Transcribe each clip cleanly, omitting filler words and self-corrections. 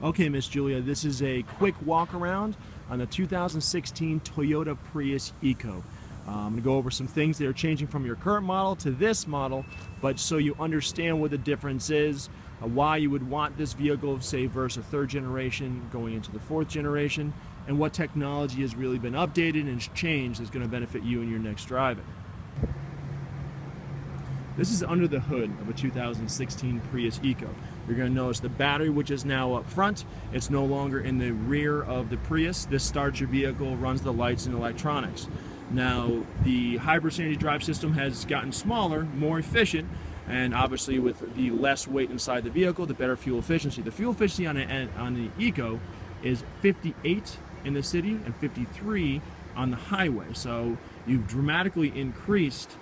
Okay, Miss Julia, this is a quick walk around on the 2016 Toyota Prius Eco. I'm going to go over some things that are changing from your current model to this model, but so you understand what the difference is, why you would want this vehicle, say, versus a third generation going into the fourth generation, and what technology has really been updated and changed that's going to benefit you in your next driving. This is under the hood of a 2016 Prius Eco. You're going to notice the battery, which is now up front. It's no longer in the rear of the Prius. This starts your vehicle, runs the lights and electronics. Now, the hybrid sanity drive system has gotten smaller, more efficient, and obviously with the less weight inside the vehicle, the better fuel efficiency. The fuel efficiency on the Eco is 58 in the city and 53 on the highway. So you've dramatically increased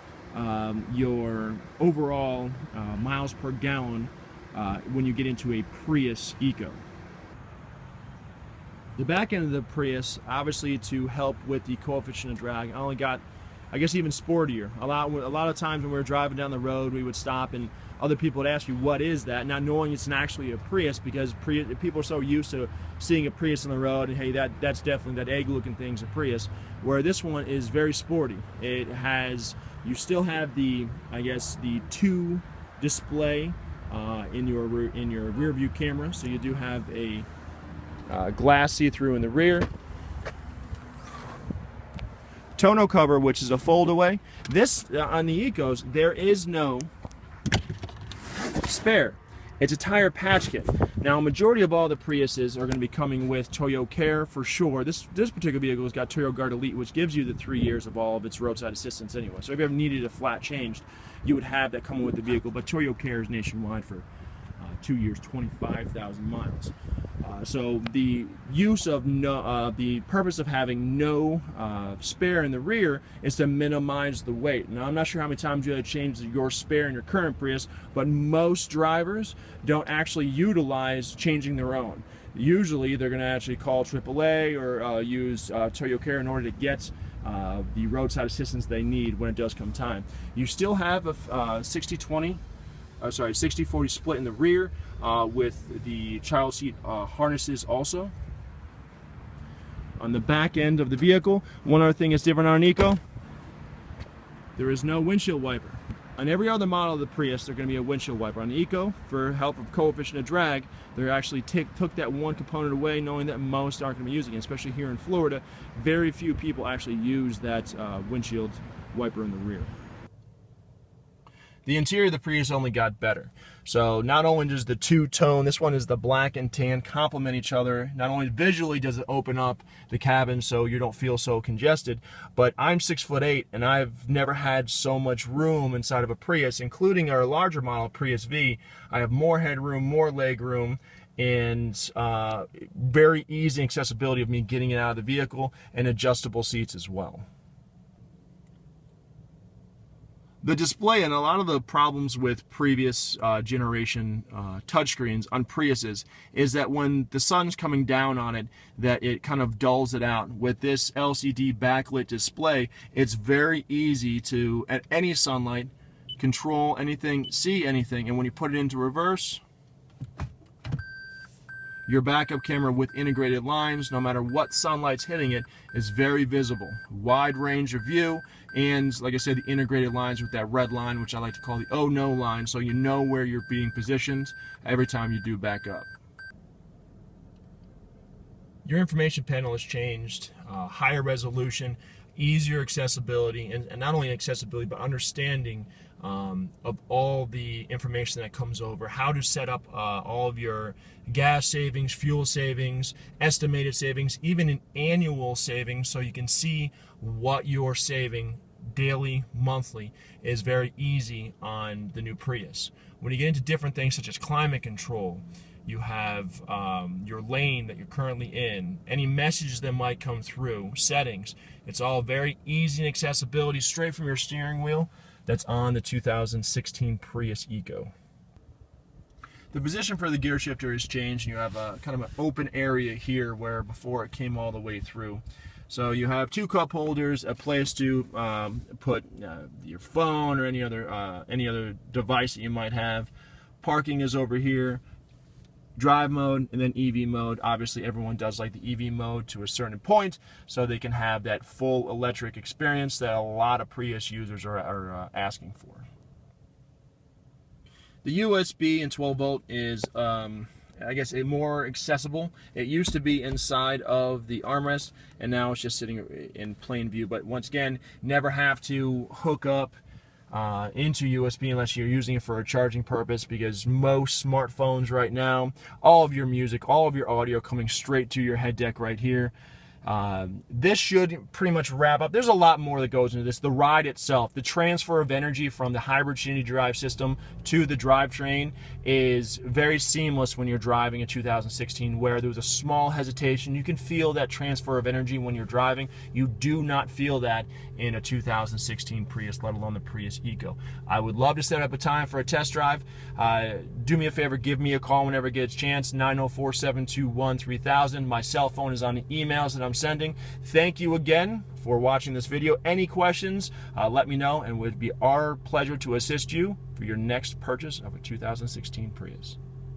your overall miles per gallon when you get into a Prius Eco. The back end of the Prius, obviously to help with the coefficient of drag, I only got, I guess, even sportier. A lot of times when we were driving down the road, we would stop and other people would ask you, what is that? Not knowing it's actually a Prius, because people are so used to seeing a Prius on the road and hey, that's definitely, that egg looking thing's a Prius. Where this one is very sporty. It has, you still have the, I guess, the 2 display in your rear view camera, so you do have a glass see-through in the rear. Tonneau cover, which is a fold-away. This on the Ecos, there is no spare. It's a tire patch kit. Now, a majority of all the Priuses are going to be coming with Toyo Care for sure. This particular vehicle has got Toyo Guard Elite, which gives you the 3 years of all of its roadside assistance anyway. So if you ever needed a flat changed, you would have that coming with the vehicle. But Toyo Care is nationwide for 2 years, 25,000 miles. So the use of the purpose of having no spare in the rear is to minimize the weight. Now, I'm not sure how many times you had to change your spare in your current Prius, but most drivers don't actually utilize changing their own. Usually they're going to actually call AAA or use Toyo Care in order to get the roadside assistance they need when it does come time. You still have a 60-40 split in the rear with the child seat harnesses also. On the back end of the vehicle, one other thing that's different on an Eco, there is no windshield wiper. On every other model of the Prius, there's going to be a windshield wiper. On the Eco, for help of coefficient of drag, they actually took that one component away, knowing that most aren't going to be using it, especially here in Florida. Very few people actually use that windshield wiper in the rear. The interior of the Prius only got better. So not only does the two-tone, this one is the black and tan, complement each other. Not only visually does it open up the cabin so you don't feel so congested, but I'm 6'8" and I've never had so much room inside of a Prius, including our larger model Prius V. I have more headroom, more leg room, and very easy accessibility of me getting it out of the vehicle, and adjustable seats as well. The display, and a lot of the problems with previous generation touchscreens on Priuses is that when the sun's coming down on it, that it kind of dulls it out. With this LCD backlit display, it's very easy to, at any sunlight, control anything, see anything, and when you put it into reverse, your backup camera with integrated lines, no matter what sunlight's hitting it, is very visible. Wide range of view, and like I said, the integrated lines with that red line, which I like to call the oh no line, so you know where you're being positioned every time you do back up. Your information panel has changed, higher resolution, easier accessibility, and not only accessibility, but understanding of all the information that comes over, how to set up all of your gas savings, fuel savings, estimated savings, even an annual savings, so you can see what you're saving daily, monthly, is very easy on the new Prius. When you get into different things such as climate control, you have your lane that you're currently in, any messages that might come through, settings, it's all very easy and accessibility straight from your steering wheel. That's on the 2016 Prius Eco. The position for the gear shifter has changed. You have a kind of an open area here where before it came all the way through. So you have 2 cup holders, a place to put your phone or any other device that you might have. Parking is over here. drive mode, and then EV mode. Obviously, everyone does like the EV mode to a certain point, so they can have that full electric experience that a lot of Prius users are asking for. The USB and 12 volt is, I guess, more accessible. It used to be inside of the armrest, and now it's just sitting in plain view. But once again, never have to hook up into USB unless you're using it for a charging purpose, because most smartphones right now, all of your music, all of your audio coming straight to your head deck right here. This should pretty much wrap up. There's a lot more that goes into this. The ride itself, the transfer of energy from the hybrid Shinny drive system to the drivetrain is very seamless when you're driving a 2016, where there was a small hesitation. You can feel that transfer of energy when you're driving. You do not feel that in a 2016 Prius, let alone the Prius Eco. I would love to set up a time for a test drive. Do me a favor, give me a call whenever it gets a chance, 904-721-3000. My cell phone is on the emails that I'm sending. Thank you again for watching this video. Any questions, let me know, and it would be our pleasure to assist you for your next purchase of a 2016 Prius.